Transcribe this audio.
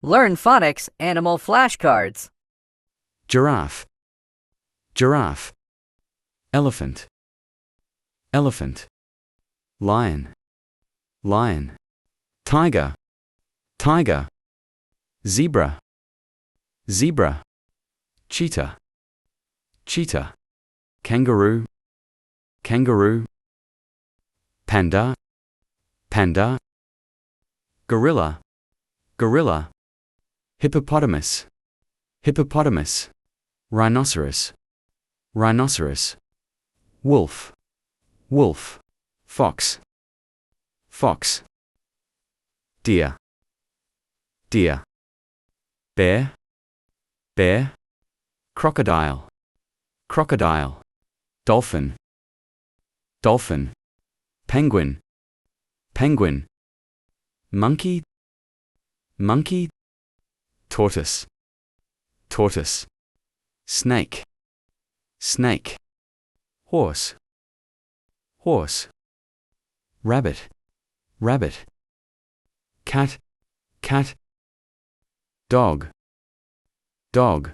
Learn phonics Animal Flashcards. Giraffe, giraffe. Elephant, elephant. Lion, lion. Tiger, tiger. Zebra, zebra. Cheetah, cheetah. Kangaroo, kangaroo. Panda, panda. Gorilla, gorilla. Hippopotamus, hippopotamus. Rhinoceros, rhinoceros. Wolf, wolf. Fox, fox. Deer, deer. Bear, bear. Crocodile, crocodile. Dolphin, dolphin. Penguin, penguin. Monkey, monkey. Tortoise, tortoise. Snake, snake. Horse, horse. Rabbit, rabbit. Cat, cat. Dog, dog.